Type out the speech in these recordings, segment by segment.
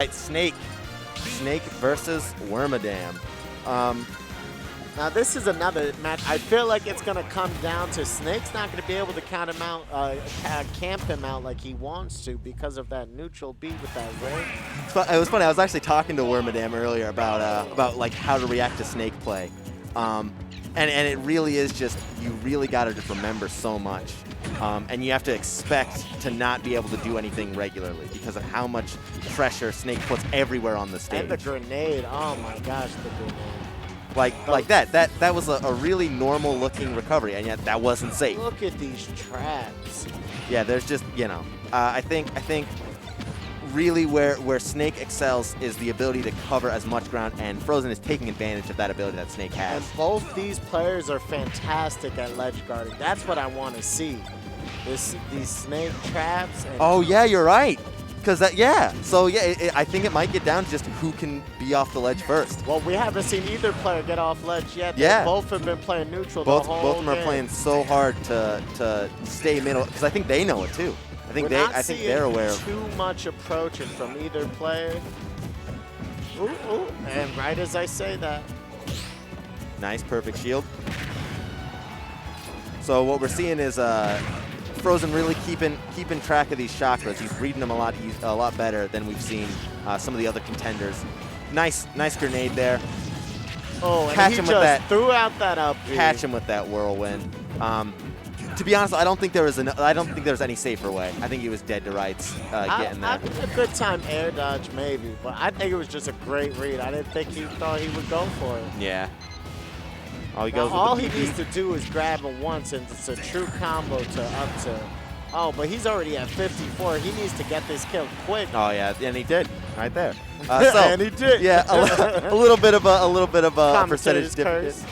Right, Snake versus Wormadad. Now this is another match. I feel like it's gonna come down to Snake's not gonna be able to count him out, camp him out like he wants to because of that neutral beat with that ring. It was funny. I was actually talking to Wormadad earlier about like how to react to Snake play, and it really is just you really got to just remember so much, and you have to expect to not be able to do anything regularly because of how much pressure Snake puts everywhere on the stage. And the grenade. Oh my gosh, the grenade. Like that was a really normal looking recovery, and yet that wasn't safe. Look at these traps. Yeah, there's just, I think really where Snake excels is the ability to cover as much ground, and Frozen is taking advantage of that ability that Snake has. And both these players are fantastic at ledge guarding. That's what I want to see. These Snake traps. And oh yeah, you're right. I think it might get down to just who can be off the ledge first. Well, we haven't seen either player get off ledge yet. Yeah. Both have been playing neutral Both the whole of them are playing so hard to stay middle, because I think they know it too. I think they're aware of too much approaching from either player. Ooh, and right as I say that. Nice, perfect shield. So what we're seeing is Frozen really keeping track of these chakras. He's reading them a lot better than we've seen some of the other contenders. Nice grenade there. Oh, and catch he him just with that. Threw out that up. Catch him with that whirlwind. To be honest, I don't think there was any safer way. I think he was dead to rights getting that. A good time air dodge maybe, but I think it was just a great read. I didn't think he thought he would go for it. Yeah. All he needs to do is grab him once, and it's a true combo to up to. Oh, but he's already at 54. He needs to get this kill quick. Oh yeah, and he did right there. And he did. Yeah, a little bit of a percentage curse.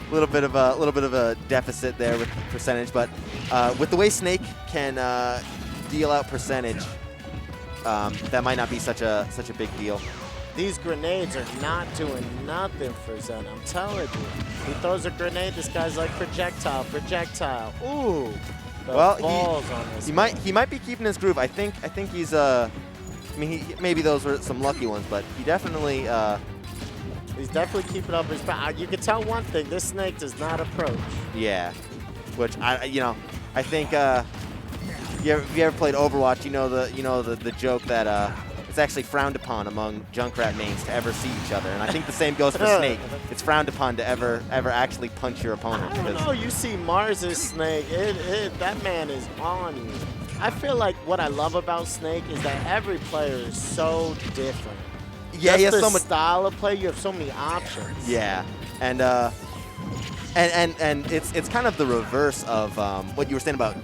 A little bit of a deficit there with percentage, but with the way Snake can deal out percentage, that might not be such a big deal. These grenades are not doing nothing for Zen, I'm telling you. He throws a grenade, this guy's like projectile. Ooh. Well, balls on this he might be keeping his groove. I think he's maybe those were some lucky ones, but he definitely he's definitely keeping up his back. You can tell one thing, this Snake does not approach. Yeah. Which I think if you ever played Overwatch, you know the joke that it's actually frowned upon among Junkrat mains to ever see each other, and I think the same goes for Snake. It's frowned upon to ever actually punch your opponent. I don't know. You see Mars's Snake, that man is on you. I feel like what I love about Snake is that every player is so different. Yeah, he has so much style of play. You have so many options. Yeah, and it's kind of the reverse of what you were saying about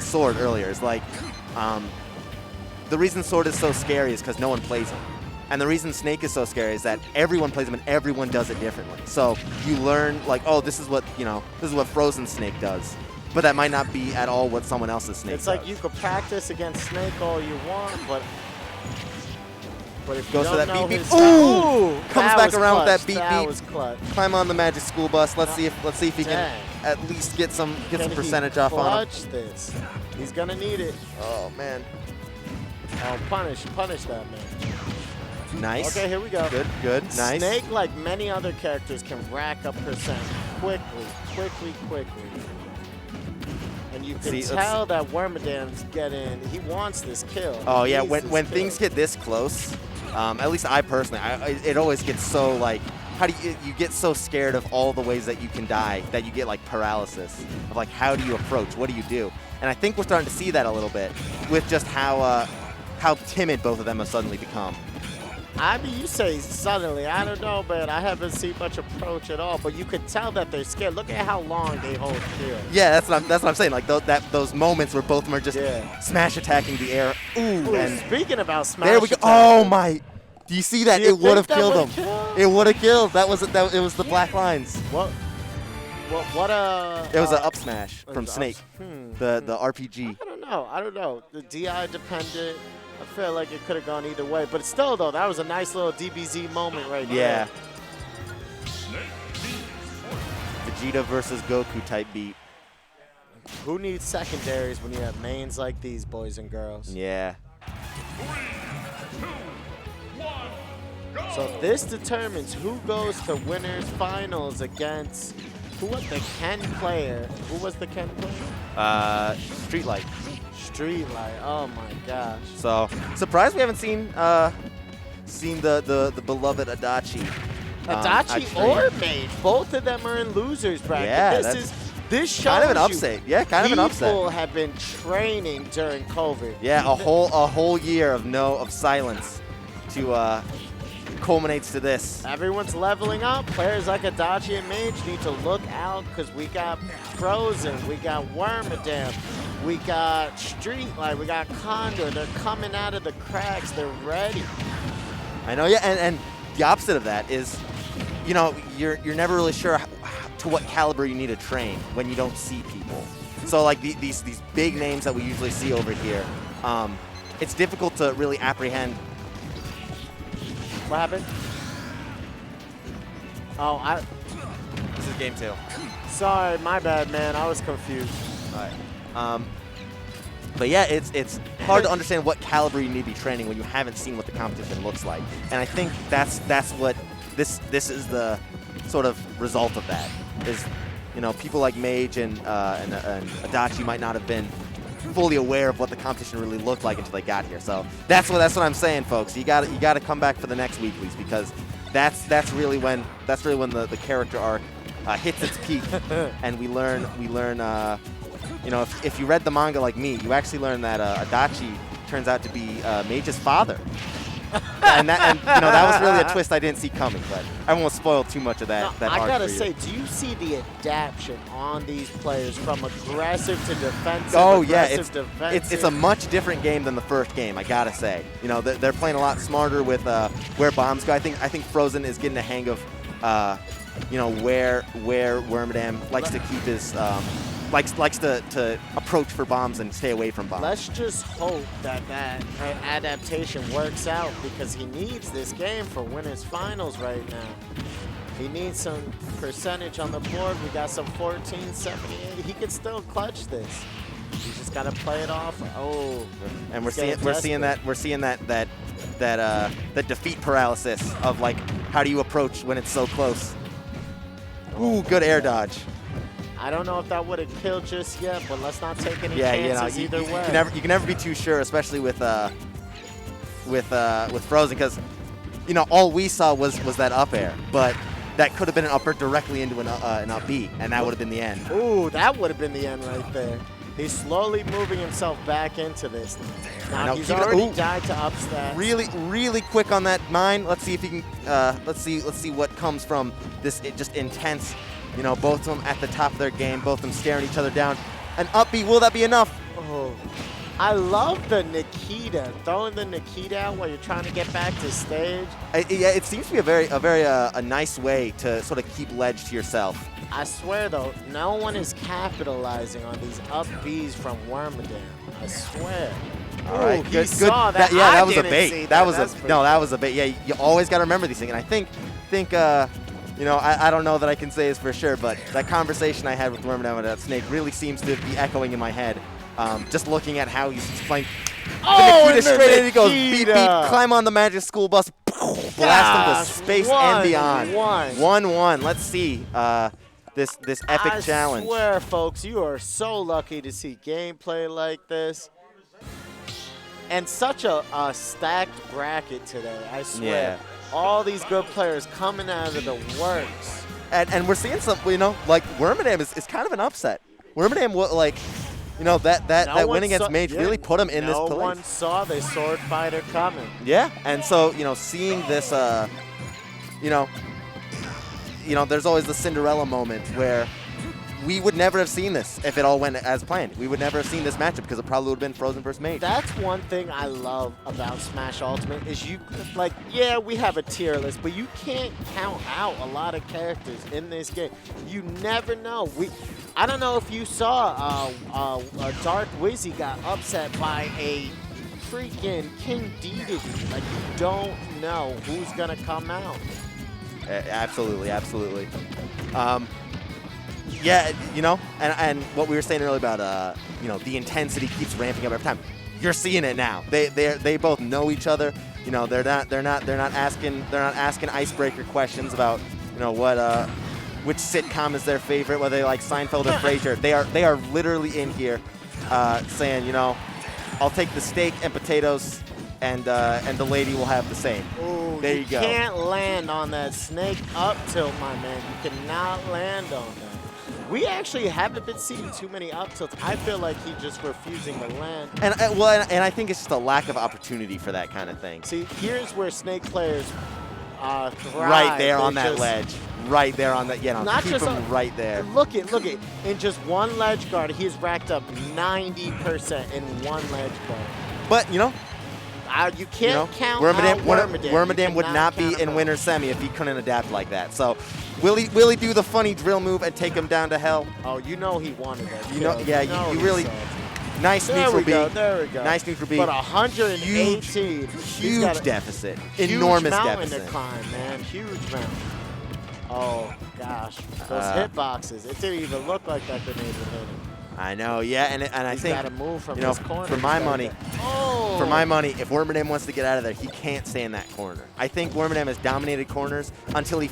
Sword earlier. It's like. The reason Sword is so scary is because no one plays him. And the reason Snake is so scary is that everyone plays him and everyone does it differently. So you learn, like, oh, this is what Frozen Snake does. But that might not be at all what someone else's Snake does. It's like you could practice against Snake all you want, but if goes you for don't that know beat. his Ooh! Comes back around clutch. with that beat. That was clutch. Climb on the Magic School Bus. Let's see if he can at least get some percentage off on him. Clutch this. He's gonna need it. Oh man. Oh, punish that man. Nice. Okay, here we go. Good, nice. Snake, like many other characters, can rack up percent quickly. And you can tell that Wormadad's he wants this kill. Oh yeah, when things get this close, at least I personally, it always gets so like, how do you get so scared of all the ways that you can die that you get like paralysis of like, how do you approach? What do you do? And I think we're starting to see that a little bit with just how timid both of them have suddenly become. I mean, you say suddenly. I don't know, man. I haven't seen much approach at all, but you could tell that they're scared. Look at how long they hold shield. Yeah, that's what I'm saying. Like those moments where both of them are just smash attacking the air. Ooh, and speaking about smash there we go. Oh my! Do you see that? It would have killed him. It would have killed. It was the black lines. What It was an up smash from Snake. The RPG. I don't know. The DI dependent. I feel like it could have gone either way, but still though, that was a nice little DBZ moment right there. Yeah. Vegeta versus Goku type beat. Who needs secondaries when you have mains like these, boys and girls? Yeah. 3, 2, 1. So this determines who goes to winners finals against who was the Ken player? Who was the Ken player? Streetlight. Streetlight. Oh my gosh. So surprised we haven't seen the beloved Adachi. Adachi or Mage, both of them are in losers bracket. Yeah, this shows kind of an upset. Yeah, kind of an upset. People have been training during COVID. Yeah, a whole year of silence to culminates to this. Everyone's leveling up. Players like Adachi and Mage need to look out because we got Frozen, we got Wormadad, we got Streetlight, we got Condor. They're coming out of the cracks. They're ready. I know, yeah, and the opposite of that is, you know, you're never really sure to what caliber you need to train when you don't see people. So like these big names that we usually see over here, it's difficult to really apprehend. What happened? Oh, This is game 2. Sorry, my bad, man. I was confused. All right. But yeah, it's hard to understand what caliber you need to be training when you haven't seen what the competition looks like. And I think that's what this is the sort of result of that. Is, you know, people like Mage and Adachi might not have been fully aware of what the competition really looked like until they got here. So that's what I'm saying, folks. You got to come back for the next weeklies because that's really when the character arc hits its peak, and we learn. You know, if you read the manga like me, you actually learn that Adachi turns out to be Mage's father. and you know, that was really a twist I didn't see coming, but I won't spoil too much of that arc I gotta for you. say, do you see the adaptation on these players from aggressive to defensive? Oh yeah, defensive? it's a much different game than the first game, I gotta say. You know, they're playing a lot smarter with where bombs go. I think Frozen is getting a hang of you know, where Wormadam likes to keep his likes to approach for bombs and stay away from bombs. Let's just hope that adaptation works out because he needs this game for winners finals right now. He needs some percentage on the board. We got some 1478. He can still clutch this. He's just got to play it off. Oh, and we're seeing that defeat paralysis of like, how do you approach when it's so close? Ooh, good air dodge. I don't know if that would have killed just yet, but let's not take any you chances know, either way. You can never be too sure, especially with Frozen, because you know all we saw was that up air, but that could have been an upper directly into an up B, and that would have been the end. Ooh, that would have been the end right there. He's slowly moving himself back into this. Now he's already died to up stats. Really quick on that mine. Let's see if he can. Let's see what comes from this. Just intense. You know, both of them at the top of their game, both of them staring each other down. An up B, will that be enough? Oh, I love the Nikita, throwing the Nikita out while you're trying to get back to stage. Yeah, it seems to be a very nice way to sort of keep ledge to yourself. I swear though, no one is capitalizing on these up Bs from Wormadam. I swear. All right, good. Saw that. Yeah, that was a didn't bait. see That was a bait. Yeah, you always got to remember these things. And I think. You know, I don't know that I can say this for sure, but that conversation I had with Wormadam and that snake really seems to be echoing in my head. Just looking at how he's playing. Oh, Nikita straight in, he goes Nikita. beep, beep, climb on the magic school bus, blast him to space and beyond. 1-1. Let's see this epic challenge. I swear, folks, you are so lucky to see gameplay like this. And such a stacked bracket today, I swear. Yeah. All these good players coming out of the works. And we're seeing some, you know, like Wormadam is kind of an upset. Wormadam, like, you know, that win against Mage really put him in this place. No one saw the sword fighter coming. Yeah, and so, you know, seeing this, you know, there's always the Cinderella moment where we would never have seen this if it all went as planned. We would never have seen this matchup because it probably would have been Frozen versus Mage. That's one thing I love about Smash Ultimate is you, like, yeah, we have a tier list, but you can't count out a lot of characters in this game. You never know. I don't know if you saw Dark Wizzy got upset by a freaking King Dedede. Like, you don't know who's going to come out. Absolutely. Yeah, you know, and what we were saying earlier about, you know, the intensity keeps ramping up every time. You're seeing it now. They both know each other. You know, they're not asking icebreaker questions about, you know, which sitcom is their favorite, whether they like Seinfeld or Frasier. They are literally in here saying, you know, I'll take the steak and potatoes, and the lady will have the same. Ooh, there you go. You can't land on that snake up tilt, my man. You cannot land on that. We actually haven't been seeing too many up tilts. I feel like he's just refusing to land. And I think it's just a lack of opportunity for that kind of thing. See, here's where snake players thrive. Right there on They that just, ledge. Right there on that. Yeah, no, Not keep just him right there. Look it. In just one ledge guard, he's racked up 90% in one ledge guard. But, you know, You can't count Wormadad would not be in winter semi if he couldn't adapt like that. So, will he do the funny drill move and take him down to hell? Oh, you know he wanted that. You know, yeah, you really. Salty. Nice neutral B. There we go. Nice neutral B. But 118. Huge deficit. Huge Enormous mountain deficit. to climb, man. Huge mountain. Oh, gosh. Those hitboxes. It didn't even look like that grenade was hitting. I know, yeah, and I think, got to move from you know, this corner. for my money, if Wormadad wants to get out of there, he can't stay in that corner. I think Wormadad has dominated corners until he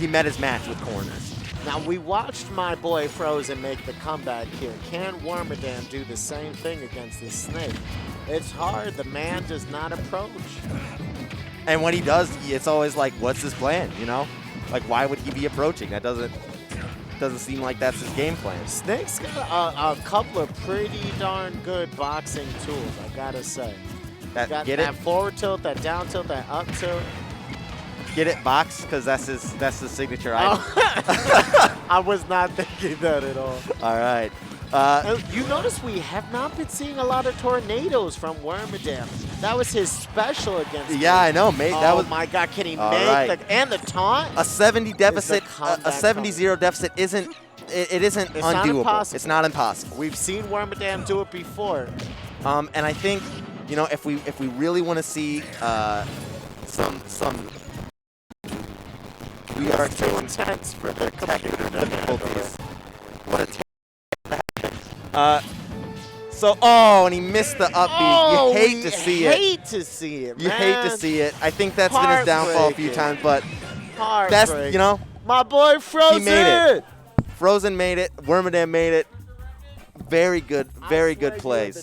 met his match with corners. Now, we watched my boy Frozen make the comeback here. Can Wormadad do the same thing against this snake? It's hard. The man does not approach. And when he does, it's always like, what's his plan, you know? Like, why would he be approaching? That doesn't seem like that's his game plan. Snake's got a couple of pretty darn good boxing tools, I gotta say. That forward tilt, that down tilt, that up tilt. Get it, box, because that's his signature item. I was not thinking that at all. All right. You notice we have not been seeing a lot of tornadoes from Wormadad. That was his special against Yeah, I know, mate. Oh that was, my God, can he right. make and the taunt? A 70 deficit, a 70-0 deficit isn't undoable. It's not impossible. We've seen Wormadad do it before. And I think, you know, if we really want to see some we are too intense for the difficulties. What a and he missed the up B. Oh, you hate to see it. Hate to see it, man. You hate to see it. I think that's been his downfall a few times, but that's, you know, my boy Frozen. He made it. Frozen made it. Wormadad made it. Very good plays.